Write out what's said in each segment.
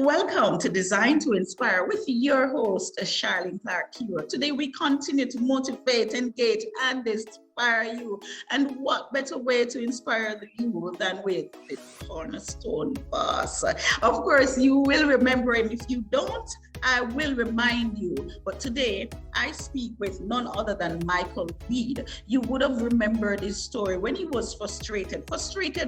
Welcome to Design to Inspire with your host, Charlene Clark here. Today we continue to motivate, engage, and inspire you. And what better way to inspire you than with the cornerstone boss? Of course, you will remember him. If you don't, I will remind you. But today, I speak with none other than Michael Reid. You would have remembered his story when he was frustrated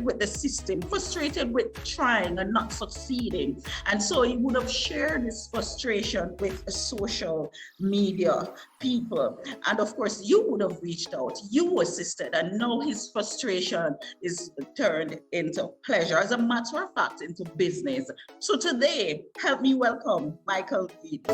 with the system, frustrated with trying and not succeeding. And so he would have shared his frustration with social media people. And of course, you would have reached out, you assisted, and now his frustration is turned into pleasure. As a matter of fact, into business. So today, help me welcome Michael Reid.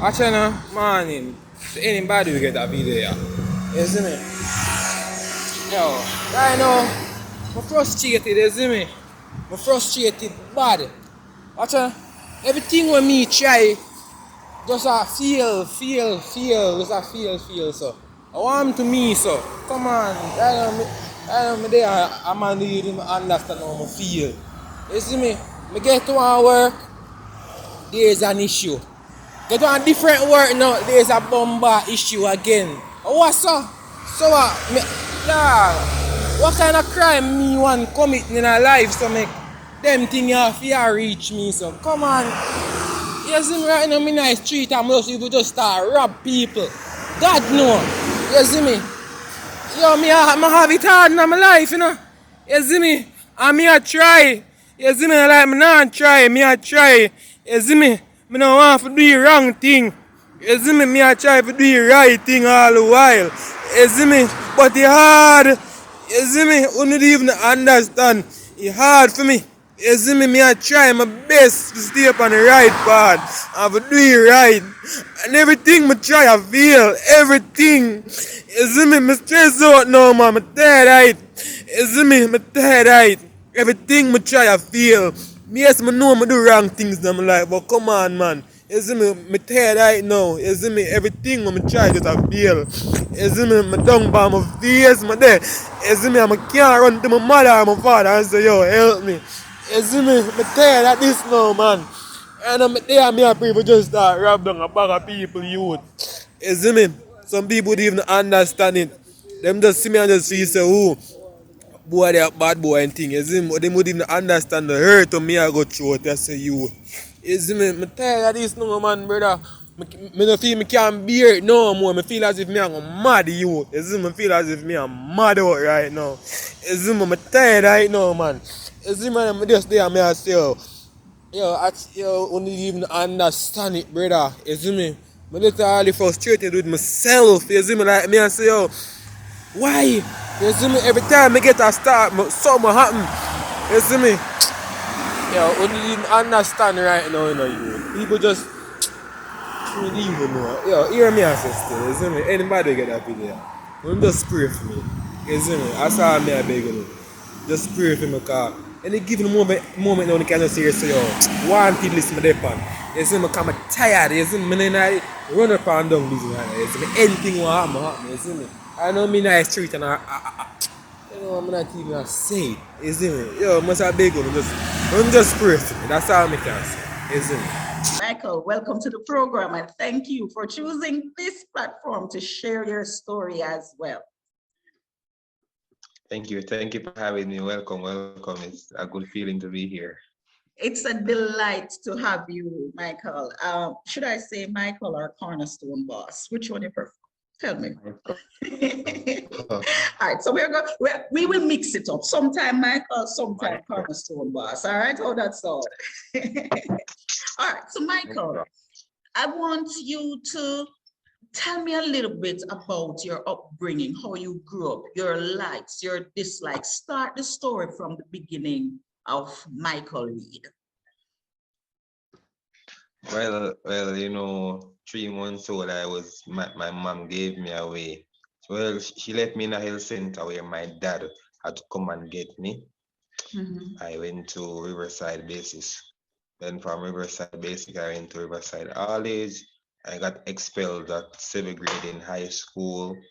Actually, morning, anybody will get a video, you see me? Yo, right now, I'm frustrated, you see me? I'm frustrated bad. Actually, everything when me try, just a feel, just a feel, so. I want him to me, so. Come on, I know me there, I'm on the understand how I feel. You see me? I get to work, there's an issue. Get on different work now, there's a bomber issue again. What's up? So what? What kind of crime me want commit in a life so make them thing have to reach me, so come on. You see me right now, I'm in the street and most people just start rob people. God no. You see me? Yo, I have it hard in my life, you know. You see me? And me a try. You see me? Like me not try, me a try. You see me? I don't want to do the wrong thing. You see me? I try to do the right thing all the while. You see me? But it's hard. You see me? You don't even understand. It's hard for me. You see me? I try my best to stay up on the right path and to do it right. And everything I try, I feel. Everything. You see me? I stress out now, man. I'm tired, right? You see me? I'm tired, right? Everything I try, I feel. Yes, I know I do wrong things in my life, but come on, man. You see me, I'm tired right now. You see me, everything I try just a fail. You see me, I'm down by my face, my there. You see me, I can't run to my mother or my father and say, yo, help me. You see me, I'm tired of this now, man. And I'm there, me people just start rob down a bag of people, youth. You see me, some people don't even understand it. Them just see me and just see, say, oh, boy, they are bad boy and thing. You see me? They would even understand the hurt of me I go through it. I say you. You see me? I'm tired of this no man, brother. I don't feel I can't bear it no more. I feel as if I'm mad you. You see me? I feel as if I'm mad out right now. You see me? I'm tired right now, man. You see me? I'm just there and I say, yo, you don't even understand it, brother. You see me? I'm literally frustrated with myself. You see me? Like me I say, yo, why? You see me? Every time I get a start, something happen. You see me? Yo, you don't even understand right now, you know, you. People just you don't even know. Yo, hear me and sister, you see me? Anybody get that video? Don't just pray for me. You see me? That's all me I beg you. Just pray for me, because any given moment now, you can just say, yo, one thing listen to the pan. You see me? Because I'm tired. You see me? I run up and down this one. You see me? Anything will happen, you see me? I know me in the street and You know, I'm not even a say it. You see me? Yo, must have big one. Just pray for me. That's all I can say. You see me? Michael, welcome to the program and thank you for choosing this platform to share your story as well. Thank you. Thank you for having me. Welcome, welcome. It's a good feeling to be here. It's a delight to have you, Michael. Should I say Michael or Cornerstone Boss? Which one you prefer? Tell me. All right, so we will mix it up. Sometime Michael, sometime Michael. Cornerstone Boss. All right, how that's all. All right, so Michael, I want you to tell me a little bit about your upbringing, how you grew up, your likes, your dislikes. Start the story from the beginning of Michael Reid. Well, 3 months old, my mom gave me away. Well, she left me in a health center where my dad had to come and get me. Mhm, I went to Riverside Basis. Then from Riverside Basic, I went to Riverside College. I got expelled at 7th grade in high school.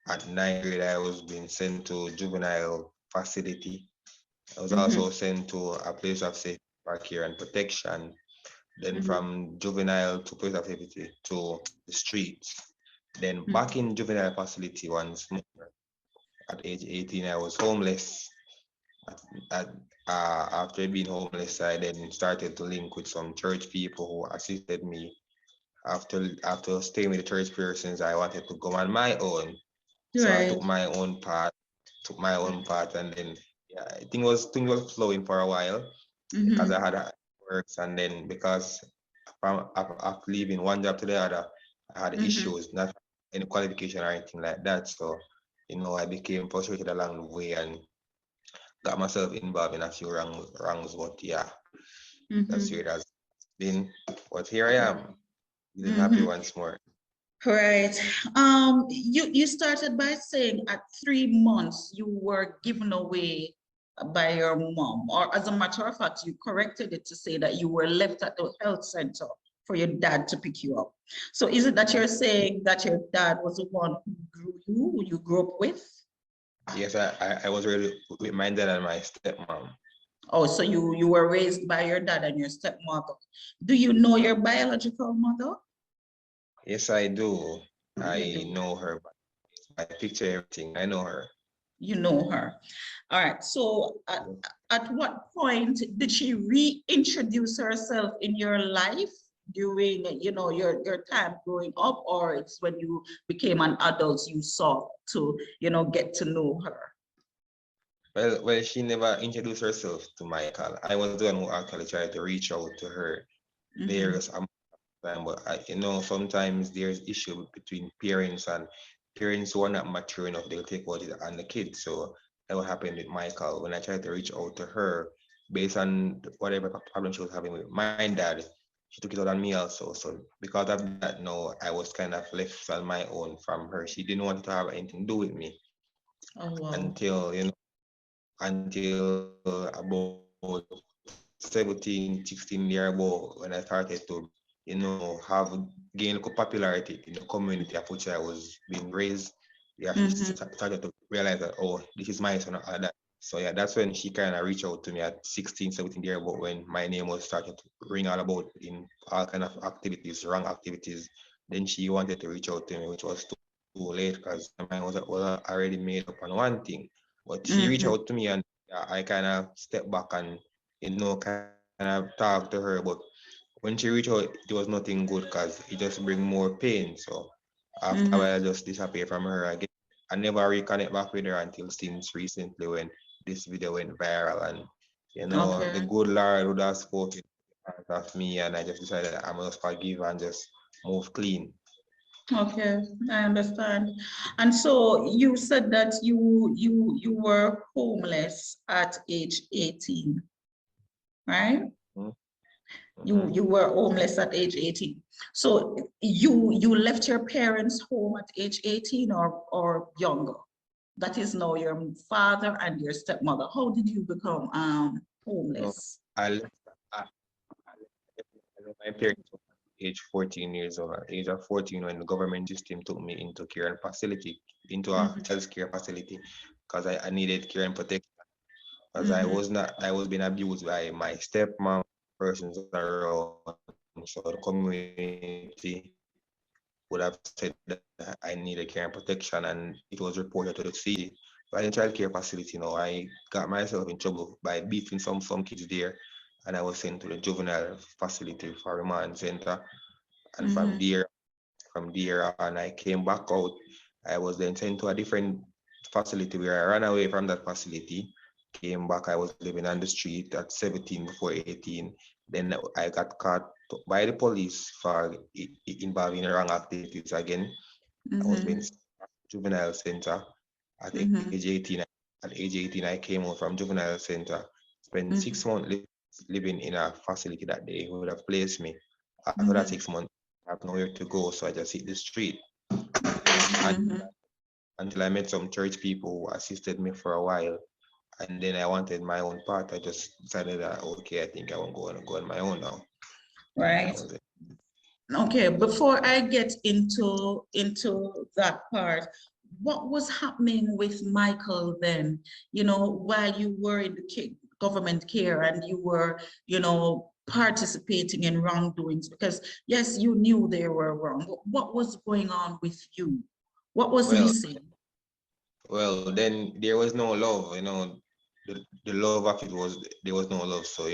At 9th grade, I was being sent to juvenile facility. I was mhm, also sent to a place of safety for care and protection. Then mhm, from juvenile to place of safety to the streets. Then mhm. back in juvenile facility once more. At age 18, I was homeless. At, at, After being homeless, I then started to link with some church people who assisted me. After staying with the church persons, I wanted to go on my own. So I Right. took my own path, and then yeah, thing was flowing for a while because I Mhm, had works, and then because after leaving one job to the other, I had mhm. issues, not any qualification or anything like that. So, I became frustrated along the way and got myself involved in a few wrongs. But yeah, that's where Mhm. it has been. But here I am, feeling happy Mhm. once more. Right. You started by saying at 3 months you were given away by your mom, or as a matter of fact, you corrected it to say that you were left at the health center for your dad to pick you up. So is it that you're saying that your dad was the one who grew you, who you grew up with? Yes, I was really with my dad and my stepmom. Oh, so you were raised by your dad and your stepmother. Do you know your biological mother? Yes, I do. You I do. know her by picture, everything. I know her. You know her. All right. So at what point did she reintroduce herself in your life during, your time growing up, or it's when you became an adult you saw to, get to know her? Well, she never introduced herself to Michael. I was the one who actually tried to reach out to her. Mm-hmm. There's a time, but sometimes there's issue between parents, and parents who are not mature enough, they'll take out it on the kids. So that what happened with Michael. When I tried to reach out to her, based on whatever problem she was having with my dad, she took it out on me also. So because of that, no, I was kind of left on my own from her. She didn't want to have anything to do with me Oh, wow. until about 17, 16 year ago when I started to, have gain popularity in the community of which I was being raised. Yeah, she Mm-hmm. started to realize that, oh, this is my son or that. So yeah, that's when she kind of reached out to me at 16, 17 year ago when my name was started to ring all about in all kind of activities, wrong activities. Then she wanted to reach out to me, which was too late because my mind was already made up on one thing. But she reached out Mm-hmm. to me, and I kind of stepped back and kind of talk to her. But when she reached out, it was nothing good because it just bring more pain. So after a while, I Mm-hmm. just disappeared from her again. I never reconnect back with her until since recently when this video went viral, and the Okay. good Lord would have spoken of me, and I just decided I must forgive and just move clean. Okay, I understand. And so you said that you were homeless at age 18, right? You Mm-hmm. were homeless at age 18. So you left your parents' home at age 18 or younger. That is now your father and your stepmother. How did you become No, homeless? I left, I left my parents at age 14 years old. At the age of 14, when the government system took me into care and facility, into a Mhm. child care facility. because I needed care and protection. Because Mm-hmm. I was being abused by my stepmom, persons around. So the community would have said that I needed care and protection, and it was reported to the city. So I in child care facility, I got myself in trouble by beating some kids there, and I was sent to the juvenile facility for remand center. And from there on, I came back out. I was then sent to a different facility where I ran away from that facility. Came back, I was living on the street at 17 before 18. Then I got caught by the police for involving in wrong activities again. I was being Mm-hmm. sent to juvenile center at age Mm-hmm. 18. At age 18, I came out from juvenile center, spent six Mm-hmm. months living in a facility that they would have placed me. After that Mm-hmm. 6 months, I have nowhere to go, so I just hit the street until Mm-hmm. until I met some church people who assisted me for a while. And then I wanted my own part. I just decided that okay, I think I want to go on my own now. And that Right. was it. Okay, before I get into that part, what was happening with Michael then? While you were in the government care and you were, participating in wrongdoings, because yes, you knew they were wrong. But what was going on with you? What was Well, missing? well, then there was no love, the love of it was there was no love. So,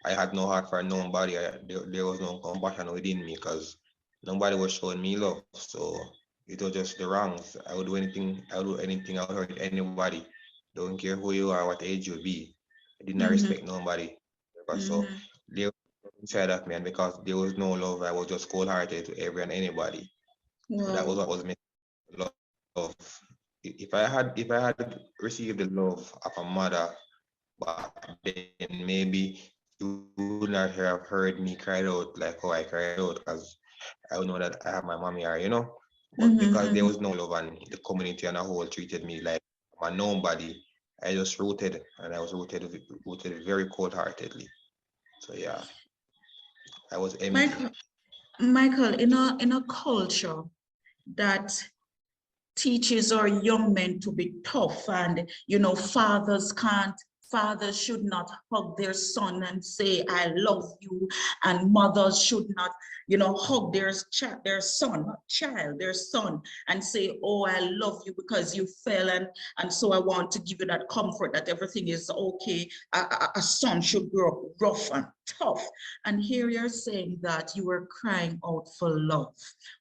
I had no heart for nobody. There was no compassion within me because nobody was showing me love. So it was just the wrongs. I would do anything, I would hurt anybody. Don't care who you are, what age you be. I did not Mm-hmm, respect nobody. So mm-hmm. there was inside of me, and because there was no love, I was just cold hearted to every and anybody. So that was Wow. what was missing, love. If I had received the love of a mother back then, maybe you would not have heard me cry out like how I cried out because I would know that I have my mommy here, But because there was no Mm-hmm, love mm-hmm. and the community and a whole treated me like I'm a nobody, I just rooted and I was rooted very cold heartedly. So yeah, I was empty. Michael, Michael, in a culture that teaches our young men to be tough, and fathers should not hug their son and say I love you, and mothers should not hug their son, not child, their son, and say, oh, I love you because you fell, and so I want to give you that comfort that everything is okay. A son should grow up rough and tough, and here you're saying that you were crying out for love.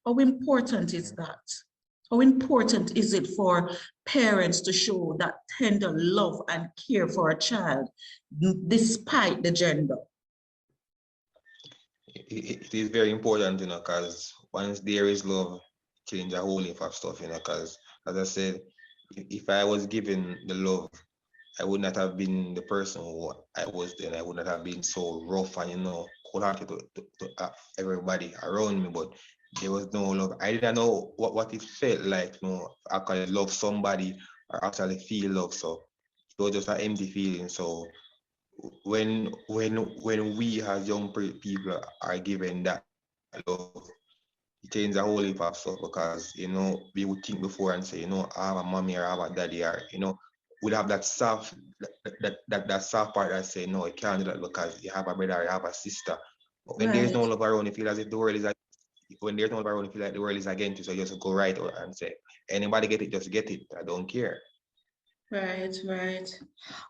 How important is that? How important is it for parents to show that tender love and care for a child despite the gender? It is very important, because once there is love, change a whole heap of stuff, because as I said, if I was given the love, I would not have been the person who I was then. I would not have been so rough and cold-hearted to everybody around me. But there was no love. I didn't know what it felt like, actually love somebody or actually feel love. So it was just an empty feeling. So when we as young people are given that love, it changes a whole heap of stuff because we would think before and say, I have a mommy or I have a daddy, or would have that soft part that say, no, you can't do that because you have a brother or you have a sister. But when there's no love Right, around, you feel as if the world is when there's no love around, you feel like the world is against you. So you just go right out and say, anybody get it, just get it. I don't care. right, right.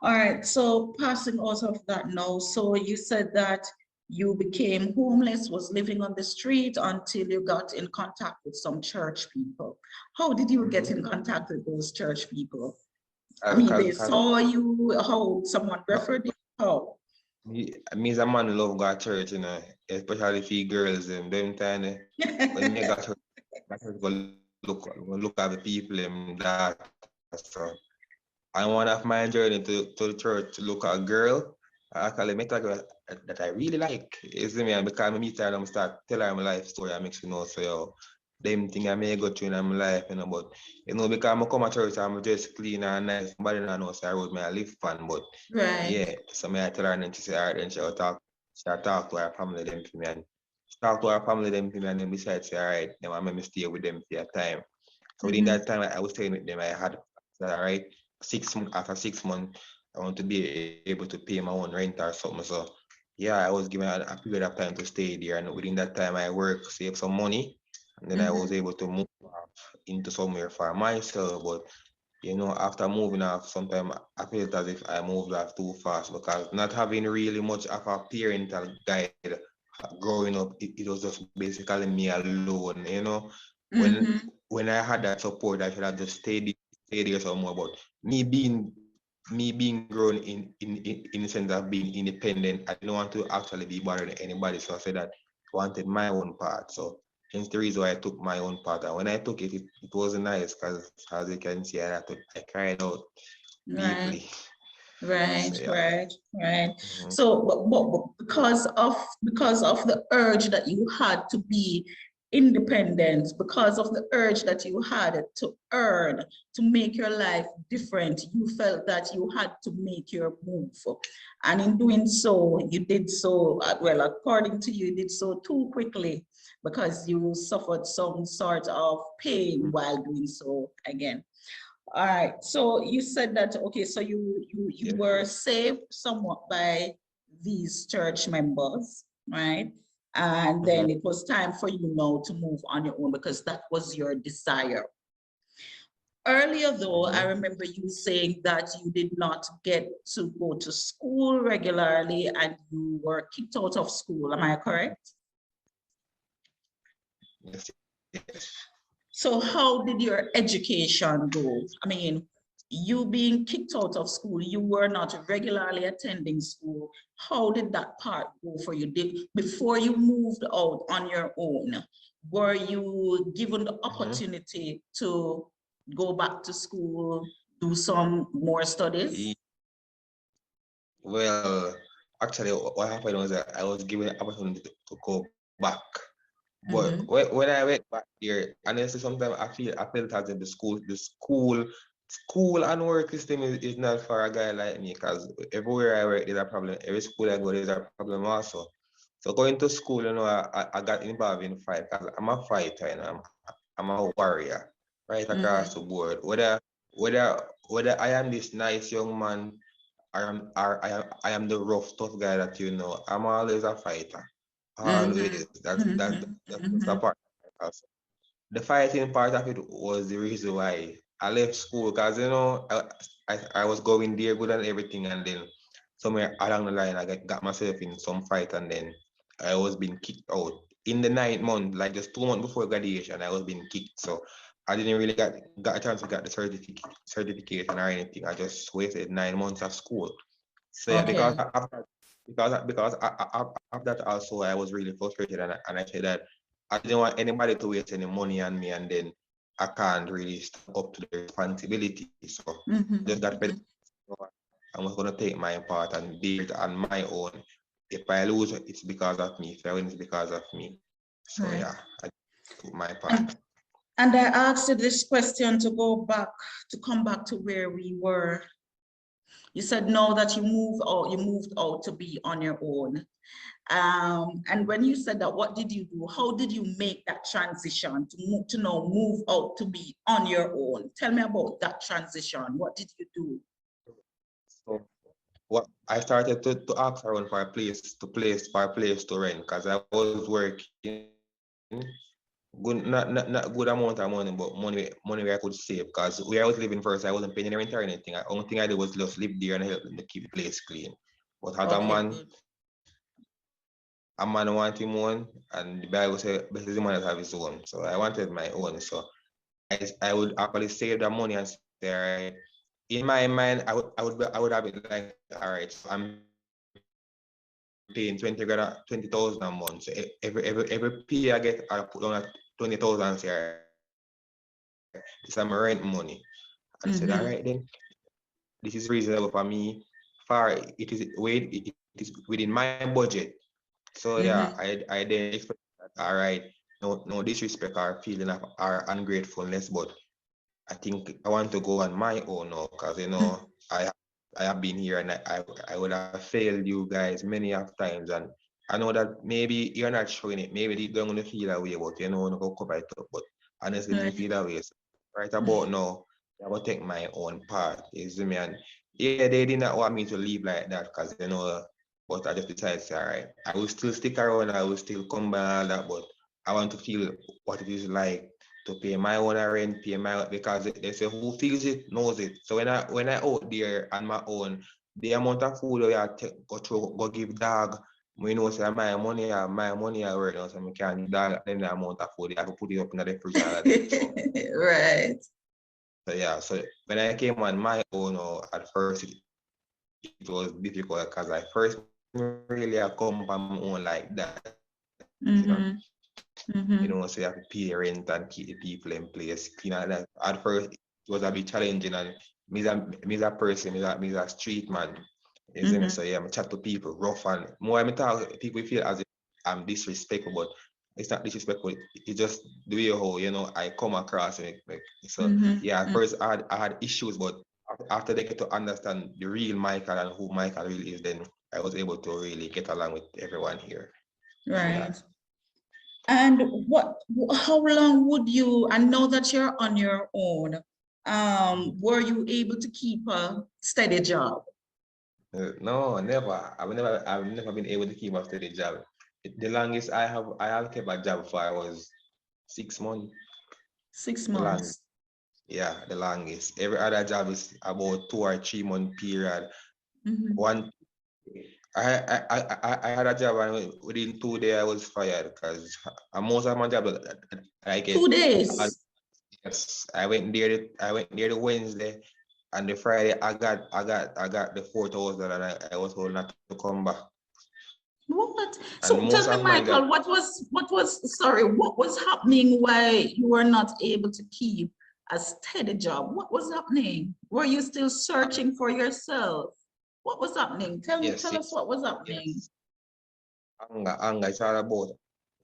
All right, so passing out of that now, so you said that you became homeless, was living on the street until you got in contact with some church people. How did you get in Mm-hmm. contact with those church people? I mean, Because they saw you, how someone referred you, how? me as a man love go to church, especially for girls, them time when me got church go look at the people that. So and one of my journey to the church to look at a girl, I actually met a girl that I really like. You see me, and because I meet her and I start tell her my life story, I make she know so them thing I may go through in my life, but because I come to church, I'm just clean and nice. Nobody know so I wrote me a live fan, but Right, yeah, so me I tell her and then she say, all right, then she'll talk to her family them for me and she talk to her family them for me and then besides say, all right, then I make me stay with them for a time. So within mm-hmm. that time I was staying with them, I had all right. after 6 months, I want to be able to pay my own rent or something. So yeah, I was given a period of time to stay there, and within that time I work, save some money, and then I was Mm-hmm. able to move into somewhere for myself. But after moving off, sometimes I felt as if I moved off too fast because not having really much of a parental guide growing up, it was just basically me alone. When Mm-hmm. when I had that support, I should have just stayed there some more. But me being grown in the sense of being independent, I didn't want to actually be bothered with anybody. So I said that I wanted my own path. So hence the reason why I took my own path. And when I took it, it wasn't nice because as you can see, I cried out Right. deeply. Right, So yeah. right, right. Mhm. So, but because of the urge that you had to be independent, because of the urge that you had to earn, to make your life different, you felt that you had to make your move. And in doing so, you did so, well, according to you, you did so too quickly because you suffered some sort of pain while doing so again. All right. So you said that, okay, so you Yeah. were saved somewhat by these church members, right? And Mhm. then it was time for you now to move on your own because that was your desire. Earlier, though, I Mhm. remember you saying that you did not get to go to school regularly and you were kicked out of school. Am I correct? Yes. So how did your education go? I mean, you being kicked out of school, you were not regularly attending school. How did that part go for you? Before you moved out on your own, were you given the Mhm. opportunity to go back to school, do some more studies? E- Well, actually, what happened was that I was given an opportunity to go back. But Mm-hmm. when I went back there, honestly, sometimes I felt as if the school and work system is not for a guy like me because everywhere I work there's a problem. Every school I go there's a problem also. So going to school, I got involved in fight because I'm a fighter, I'm a warrior, right across the Mm-hmm. board. Whether I am this nice young man I am the rough tough guy that I'm always a fighter. Mm-hmm. Always. That's just a Mm-hmm. part of it. The fighting part of it was the reason why I left school because I was going there good and everything, and then somewhere along the line I got myself in some fight, and then I was being kicked out in the 9th month, like just 2 months before graduation. I was being kicked, so I didn't really got a chance to get the certification or anything. I just wasted 9 months of school. So yeah, Okay. because of that also I was really frustrated, and I said that I didn't want anybody to waste any money on me, and then I can't really step up to the responsibility. So I just got fed Mm-hmm. up. I was gonna take my part and be it on my own. If I lose, it's because of me. If I win, it's because of me. So Right. yeah, I took my part. And And I asked you this question to go back, to come back to where we were. You said no, that you moved out to be on your own. And when you said that, what did you do? How did you make that transition to now move out to be on your own? Tell me about that transition. What did you do? So what I started to ask around for a place to rent because I was working not good amount of money, but money where I could save. Because where I was living first, I wasn't paying any rent or anything. The only thing I did was just live there and help them to keep the place clean. But as Okay, good. a man want him one, and the Bible says best is the man that have his own. So I wanted my own. So I would actually save the money and say, all right. In my mind, I would have it like, all right, so I'm paying 20,000 a month. So every pay I get, I put down at 20,000 and say, all right, this is my rent money. And said, all right then, Mm-hmm. this is reasonable for me. It is within my budget. So yeah, Mm-hmm. I then expect that, all right, no disrespect or feeling of or ungratefulness, but I think I want to go on my own now because I have been here and I would have failed you guys many of times, and I know that maybe you're not showing it. Maybe deep down you feel that way, but you know you go cover it up. But honestly, me Right. feel that way. So right about now, I will take my own part. You see me? And yeah, they did not want me to leave like that because but I just decided, say, all right, I will still stick around, I will still come by and all that, but I want to feel what it is like to pay my own rent, pay my because they say who feels it knows it. So when I out there on my own, the amount of food I take, go through, go give dog, we know say my money I work now, so I can't give dog then the amount of food I have to put it up in the fridge and all of them. So Right. so yeah, so when I came on my own, at first it was difficult because I first really I come from my own like that, Mm-hmm. so Mm-hmm. you have to pay rent and keep the people in place, clean and that. At first it was a bit challenging and me's a person, me's a street man. You see me? So Mm-hmm. yeah, I chat to people rough and more I talk, people feel as if I'm disrespectful, but it's not disrespectful. It's just the way how I come across it. So yeah, at Mm-hmm. first I had issues, but after they get to understand the real Michael and who Michael really is, then I was able to really get along with everyone here. So yeah. Right. And how long would you, I know that you're on your own, were you able to keep a steady job? No, never. I've never been able to keep a steady job. The longest I have kept a job for was 6 months. Six The longest. months. Yeah, the longest. Every other job is about 2 or 3 month period. Mhm. One, I had a job and within 2 days I was fired because most of my job that I get. Two uh, days. Yes, I went there the Wednesday and the Friday I got the 4,000 and I was told not to come back. What? And So most of tell me, my job, Michael, sorry, what was happening why you were not able to keep a steady job? What was happening? Were you still searching for yourself? What was happening? yes, Tell us yes, what was happening. yes. Anger, it's all about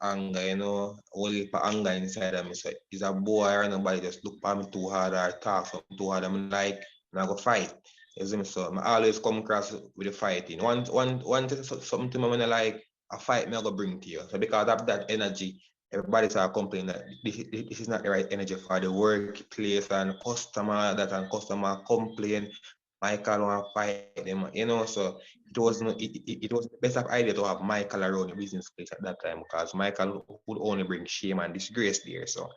anger, only for anger inside of me. So it's a boy or nobody just look at me too hard or talk for me too hard. I'm like, and I go fight. You see me? So I always come across with the fighting. One thing, something to me when I like a fight, me I go bring to you. So because of that energy, everybody start complaining that this is not the right energy for the workplace and customer that and customer complain. Michael want to fight them. So it was the best of idea to have Michael around the business place at that time because Michael would only bring shame and disgrace there. So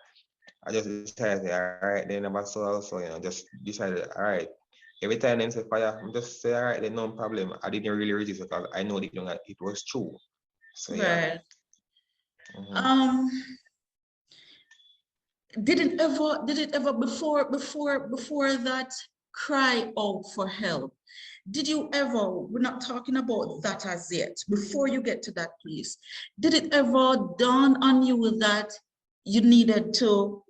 I just decided, all right, then about so also, just decided, all right. Every time they say fire, I'm just say, all right, then no problem. I didn't really resist because I know that it was true. So yeah. Right. Mm-hmm. Um, did it ever before that cry out for help? Did you ever, we're not talking about that as yet, before you get to that place, did it ever dawn on you that you needed to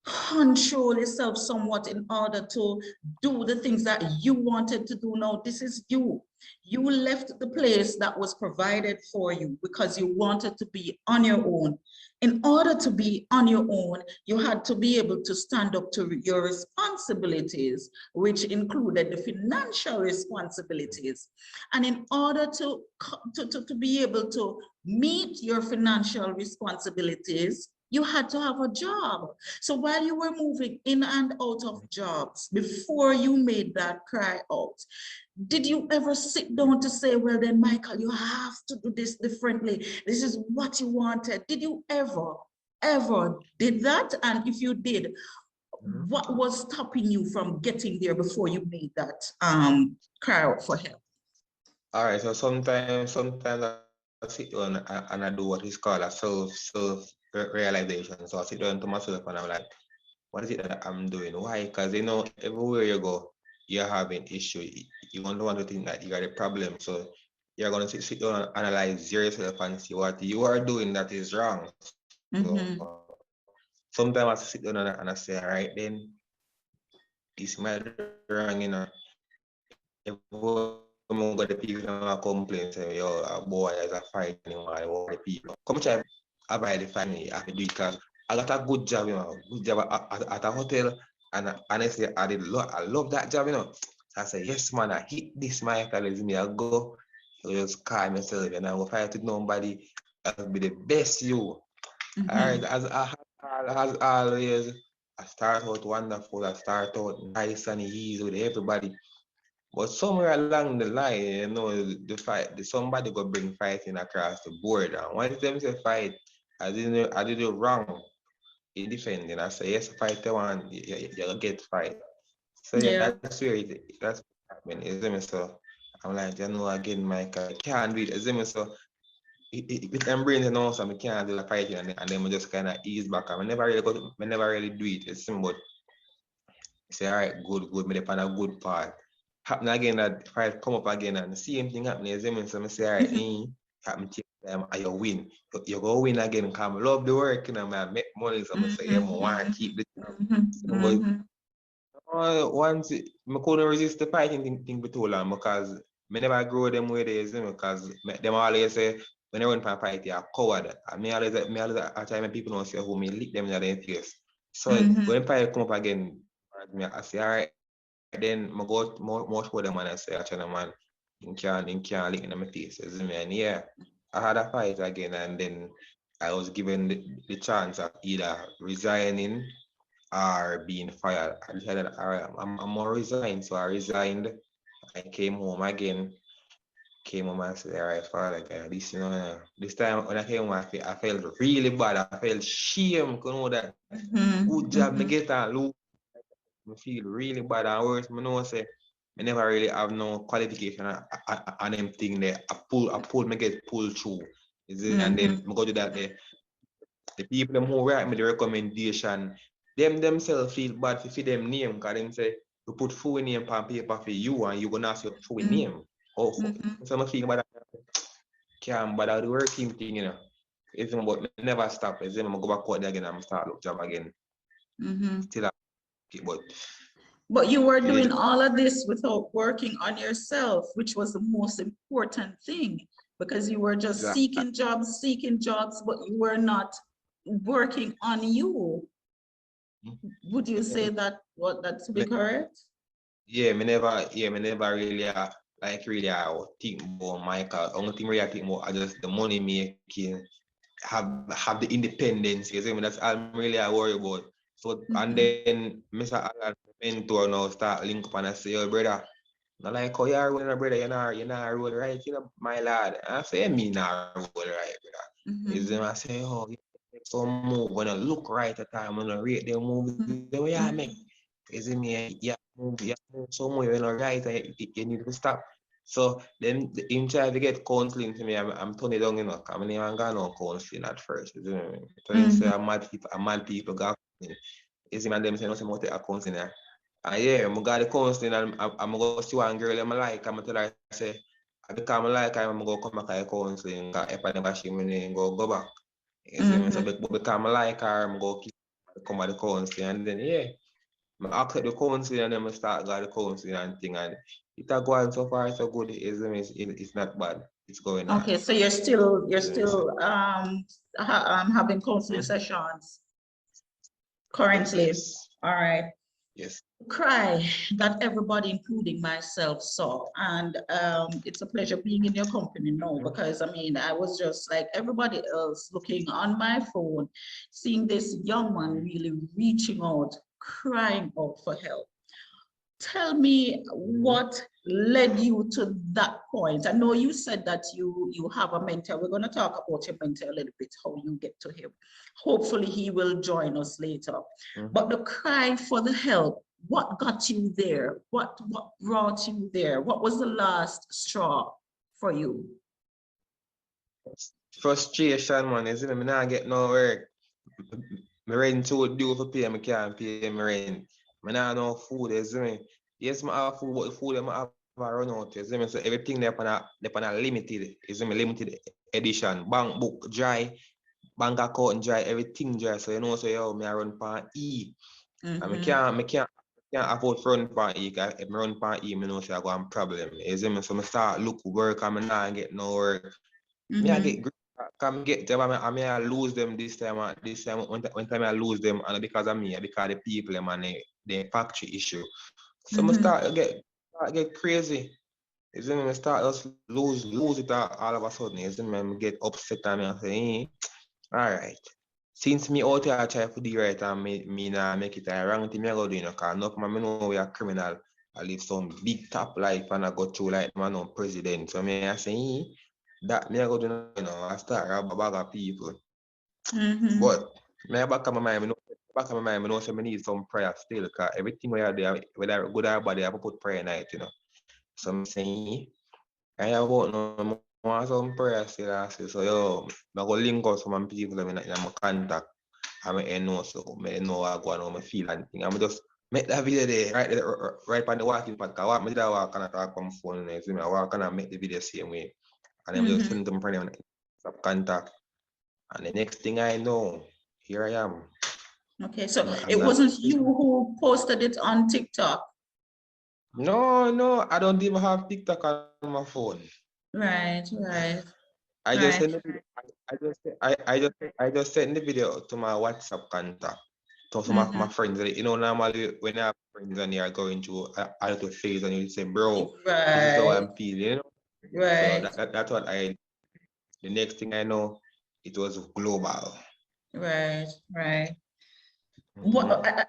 control yourself somewhat in order to do the things that you wanted to do? Now, this is you. You left the place that was provided for you because you wanted to be on your own. In order to be on your own, you had to be able to stand up to your responsibilities, which included the financial responsibilities. And in order to be able to meet your financial responsibilities, you had to have a job. So while you were moving in and out of jobs before you made that cry out, did you ever sit down to say, well, then, Michael, you have to do this differently? This is what you wanted. Did you ever did that? And if you did, what was stopping you from getting there before you made that cry out for help? All right. So sometimes I sit down and I do what is called a self realization. So I sit down to myself and I'm like, what is it that I'm doing? Why? Because everywhere you go, you're having issue. You don't want to think that you got a problem. So you're gonna sit down and analyze yourself and see what you are doing that is wrong. So Mm-hmm. sometimes I sit down and I say, all right, then this might be wrong, If we got the people that complain, say, yo, a boy is a fight anymore, I want the people. Come try avoid the fight me, I have to do it because I got a good job, good job at a hotel, and honestly, I love that job. So I say, yes, man, I hit this, my colleagues, me, I go, I just calm myself, and I will fight with nobody, I'll be the best you. All right, Mm-hmm. as always, I start out wonderful, I start out nice and easy with everybody. But somewhere along the line, the fight, somebody go bring fighting across the board. And once them say fight, I did it wrong in defending. I say yes, fight the one, you get fight. So yeah, Yeah. that's where that's what happened, isn't it? So I'm like, again, Mike, I can't do it, isn't it? So with them brains and all, so I can't do the fighting, and then I just kind of ease back. I never really do it. It's simple. Say, all right, good, me on a good part. Happen again that fight come up again and the same thing happen as them. So I say, all right, happen to them and you win. You go win again, come love the work, I make money. So I say, yeah, I want to keep the job. But once I couldn't resist the fighting thing for too long because I never grow them way they is, because them always say when they run for a fight, you're a coward. And me always I try my people don't say who me lick them in their face. So when fight come up again, I say, all right, then I go more for them and I say, actually, man, you can't lick in my face. You see me? And yeah, I had a fight again, and then I was given the chance of either resigning or being fired. I decided, all right, I'm gonna resign. So I resigned. I came home again. Came home and said, all right, father, this, this time when I came home, I felt really bad. I felt shame. You know that good job me get and lose. I feel really bad and worse. I know say I never really have no qualification on them thing there. I pull me get pulled through. Is it? And then I go to that there. The people them who write me the recommendation, them themselves feel bad for them name because them say you put full name on paper for you and you gonna ask your full name. Oh, so I feel bad. Can't bother the working thing, It's about me never stop. It's I'm go back out there again and start look job again. Still but But you were it is doing all of this without working on yourself, which was the most important thing, because you were just seeking jobs, but you were not working on you. Would you say that that's to be correct? me never really like really think about Michael. Only thing really I think about are just the money making, have the independence. You see me? That's all I'm really worry about. So and then Mr. Alan mentor now start link up and I say, yo brother, not like how you are rolling, brother, you're not roll right, my lad. I say me not roll right, brother. Is them I say, oh, you make some move when I look right at time when I rate the moves the way I make. Is it me? Yeah, move so much when I right, you need to stop. So then him try to get counseling to me. I'm turning down, because I never got no counseling at first. You know? So him say I'm mad people got counseling. Is him and them say no say more take a counseling there. And yeah, I got the counseling and I'm go see one girl I like. I'm tell her say, I become like I'm go come back to counseling. If I never see me go back. You see me? So become like her, I'm go keep come at the counseling and then yeah. I accept the counseling and then I start got the counseling and thing and it are going so far so good. It's not bad. It's going on. Okay, so you're You know, so, still having counseling sessions currently. yes. All right. Yes. Cry that everybody, including myself, saw. And it's a pleasure being in your company now, because I mean, I was just like everybody else looking on my phone, seeing this young man really reaching out, crying out for help. Tell me what led you to that point. I know you said that you have a mentor. We're going to talk about your mentor a little bit, how you get to him. Hopefully he will join us later. But the cry for the help, what got you there? What brought you there? What was the last straw for you? Frustration, man. You see me, not get no work. My rent too due for pay, I can't pay my rent. I not no food, you see me. Yes, I have food, but the food I have a run out, you see me. So everything they on a limited, you see me, limited edition. Bank book dry, bank account dry, everything dry. So so yo, me I run pan E. And me can't afford to run pan E, because if I run pan E, I know say I got a problem. You see me. So I start look work and I not get no work. Me I get come get job and I lose them this time. This time when time I lose them, and because of me, because the people them and the factory issue. So I start get crazy. Is it me? I start just lose it all of a sudden. Is it me? I get upset and I say, all right. since me out here I try to do right and me nah make it a wrong thing me I go do, you know, cause enough man me know we are criminal. I live some big top life and I go through like man on president. So me I say that me I go do, you know, I start rob a bag of people. But me back of my mind, me know say me need some prayer still, cause everything we are there, whether good or bad, I have to put prayer in it, you know. So I'm saying I have no more some prayer still. I say so yo, I go link out some people in my contact. I may know so me know I go and me feel and thing. I'm just make that video there right on the walking path. Cause what me did I walk and I talk on phone and see me I walk and I make the video same way. And I'm just send them prayer on contact. And the next thing I know, here I am. Okay, so it wasn't you who posted it on TikTok. No, I don't even have TikTok on my phone. Right. I just send the video. I just send the video to my WhatsApp contact to some of my friends. You know, normally when I have friends and they are going through a little phase and you say, bro, this is how Right. I'm feeling. You know? So Right. that's what I. The next thing I know, it was global. Right.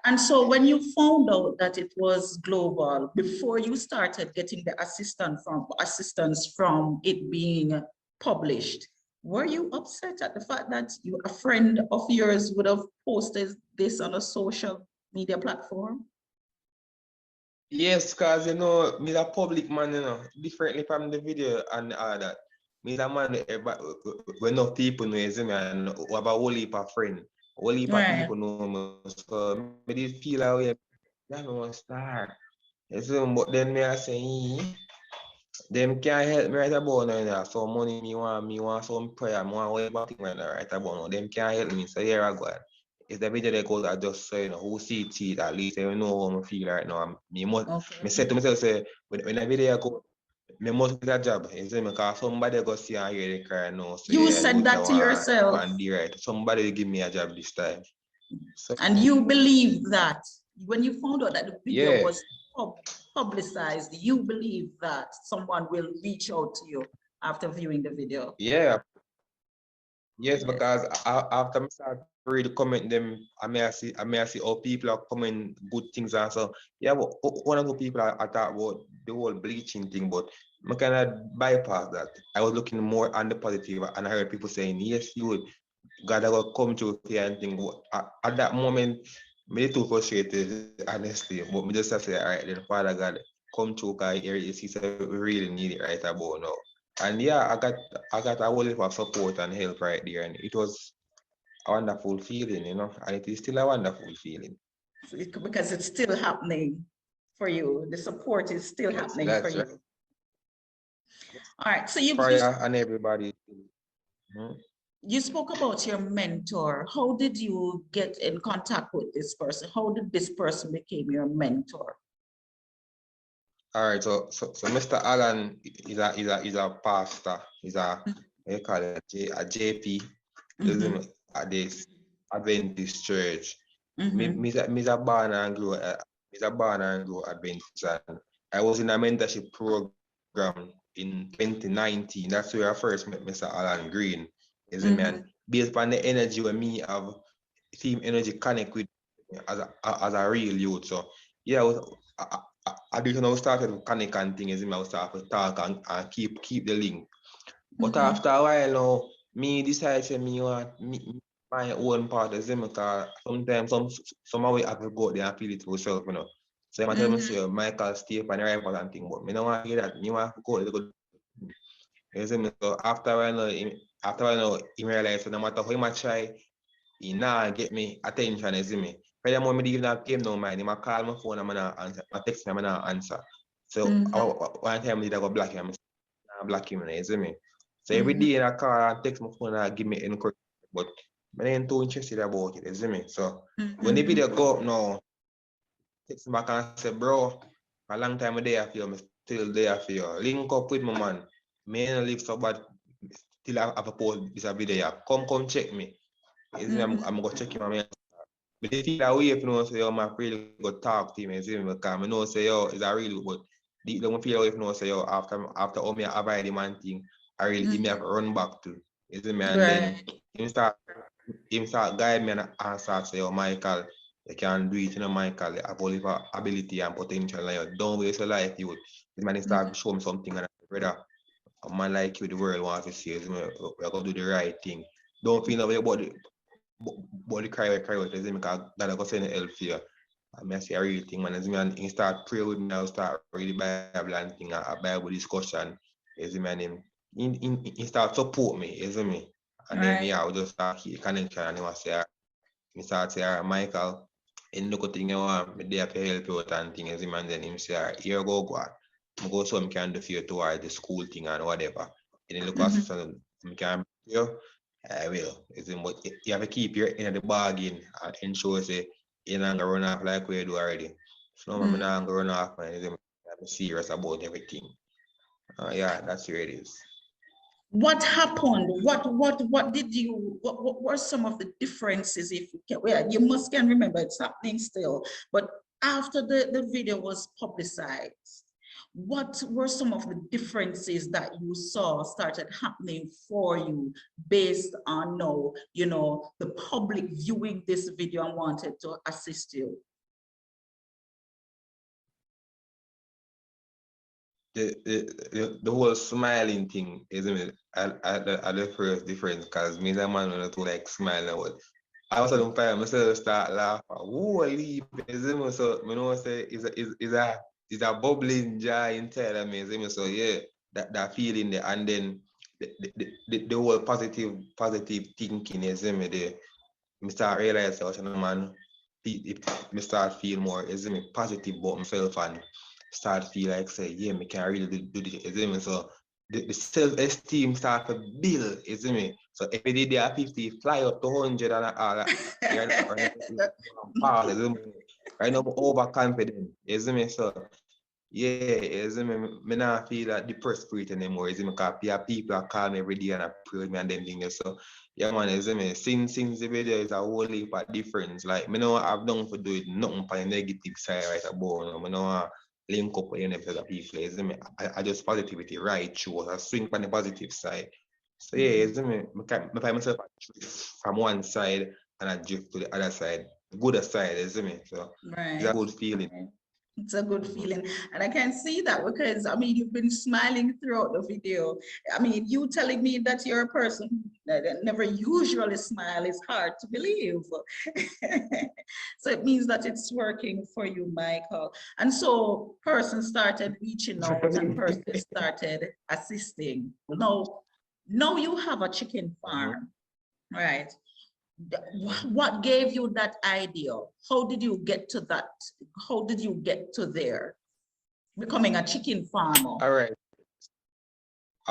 And so when you found out that it was global, before you started getting the assistance from it being published, were you upset at the fact that a friend of yours would have posted this on a social media platform? Yes, cause you know, me a public man, you know, differently from the video and all that. Me a man when no people know is me and we have a whole heap of friends. Whole heap of Right. people know me. So me did feel like yeah, me want start. You see, but then me I say, them can't help me right about now, you know. So money me want some prayer, me want whatever thing right about now. Them can't help me. So here I go. If the video they go, I just say, you know, who see it, at least they know how I feel right now. Me say to myself, say, when the video go, me must get a job. You see me, because somebody go see and hear the cry now. So You yeah, said you that to want yourself, and the right. Somebody give me a job this time. So and you believe that when you found out that the video yeah, was publicized, you believe that someone will reach out to you after viewing the video. yeah. Yes, Yes. because after I start read the comment them, I may see how people are comment good things and so yeah, but one of the people I thought about the whole bleaching thing, but I kind of bypass that. I was looking more on the positive and I heard people saying, yes, you would God I will come to here and think at that moment, me too frustrated, honestly. But me just have to say, all right, then Father God, come to because here you see so we really need it right about now. And yeah, I got a whole lot of support and help right there. And it was a wonderful feeling, you know, and it is still a wonderful feeling. Because it's still happening for you. The support is still Yes, happening for that's you. right. All right. So Prayer and everybody. you spoke about your mentor. How did you get in contact with this person? How did this person become your mentor? All right, so Mr. Allen is a pastor. He's a what you call it, a JP, Mm-hmm. at this Adventist church. Mm-hmm. Me's a born and grow Adventist, and I was in a mentorship program in 2019. That's where I first met Mr. Alan Green. Is it Mm-hmm. man? Based on the energy when me have team energy connect with as a real youth. So yeah, I did when I started with connect and thing is I was start to talk and keep the link. But Mm-hmm. after a while now, me decide say me want my own part of them because sometimes some way I could go there and feel it myself, you know. So I tell me Mm-hmm. say Michael stay up and the right important thing, but me don't want to hear that. Me want to go there. You see me? So after I know, he realized so no matter how much try, he now get me attention, you see me. Furthermore, me even have him no mind. He might call my phone and I not answer. I text him and I not answer. So Mm-hmm. one time I go block him. I block him, you see me. So every Mm-hmm. day I call and text my phone and give me encouragement. But I ain't too interested about it, you see me. So when the Mm-hmm. video go up now, text me back and say, bro, a long time there for you, I'm still there for you. Link up with my man. Me ain't live so bad. Still have a post this a video. Come check me. You see me, I'm gonna check him. But they feel that way if you know say yo, my really good talk to him, you see me, because I know say yo, is a really but deep down I feel if you know say yo, after all me avoid the man thing, I really me have to run back to. You see me, and then Right. him start him start guide me and start say, oh Michael, you can do it, Michael, you have all the ability and potential, like, don't waste your life, you. The man start show me something and I say, brother, a man like you, the world wants to see, is we're gonna do the right thing. Don't feel no way about the cry out, because God go send help for you. I say a real thing, man. As man, he start pray with me, I'll start read the Bible and thing, a Bible discussion. As man, he start support me, is me. And then me, Right. I will just start keep connection and he say, he start say, all right, Michael, and look at thing you want, me there to help you out and thing, as man, then him say, all right, here go on. I go so I can do for you toward the school thing and whatever. And then look at something, I can you. I will. Is it, but you have to keep your in the bargain and ensure say you're not gonna run off like we do already. So no, I'm not gonna run off, man. I'm serious about everything. Yeah, that's where it is. What happened? What did you, what were some of the differences, if you can, well, you must can remember it's happening still, but after the video was publicized, what were some of the differences that you saw started happening for you based on now, the public viewing this video and wanted to assist you? The whole smiling thing, isn't it? At the first difference, because me and the man not like smiling. I was on fire, myself start laughing. Holy, isn't it? So, you know, say is a bubbling joy inside of me, isn't it? So, yeah, that feeling there, and then the whole positive thinking, isn't it? I start realize that, man, me start feel more, isn't it, positive about myself and start feel like, say, yeah, me can really do this, isn't it? So, the self-esteem start to build, isn't it? So every day they are 50, fly up to 100 and all, you're not, isn't it? Right now, I'm overconfident, isn't it? So, yeah, isn't it? Me not feel that depressed spirit anymore, isn't it? Because people are calling me every day and I pray with me and then things. So, yeah, man, isn't it? Since the video is a whole heap of difference. Like, me know I've done for do it, nothing for the negative side right about. Me know link up with any other people, isn't it? I just positivity right through. I swing from the positive side. So yeah, isn't it? I find myself a drift from one side and I drift to the other side, the good side, isn't it? So it's a Right. good feeling. It's a good feeling. And I can see that because, I mean, you've been smiling throughout the video. I mean, you telling me that you're a person that never usually smile is hard to believe. So it means that it's working for you, Michael. And so person started reaching out and person started assisting. Now you have a chicken farm, right? What gave you that idea? How did you get to that? How did you get to there? Becoming a chicken farmer. All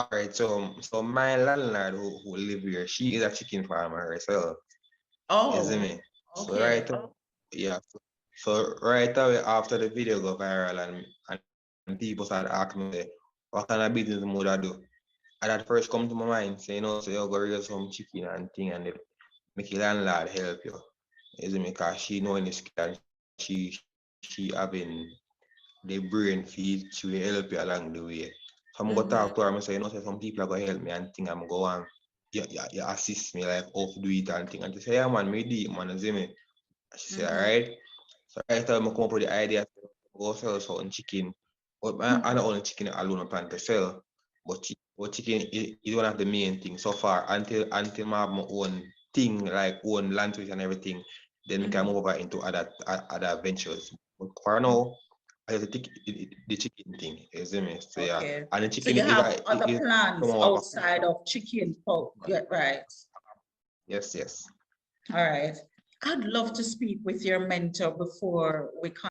right. So my landlord who live here, she is a chicken farmer herself. Isn't Oh, me? So okay. yeah. So right away after the video go viral and people start asking me, what kind of business would I do? And that first come to my mind, say, so you go raise some chicken and thing and make your landlord help you. Is it because she knowing this and she having the brain feed to help you along the way. So I'm gonna talk to her and say, say some people are gonna help me and think I'm go on. You assist me like how to do it and thing. And she say, yeah man, me do it, man, you see me? She said, all right. So right time I come up with the idea to go sell something chicken. But I not only chicken alone I plan to sell, but chicken is one of the main things so far until I have my own thing, like own land and everything, then we can move over into other ventures. But for now, I have to take the chicken thing, you see me? So yeah. Okay. And the So chicken you is have a other is plans somehow of outside of chicken pork. Yeah, right. yes. All right. I'd love to speak with your mentor before we come.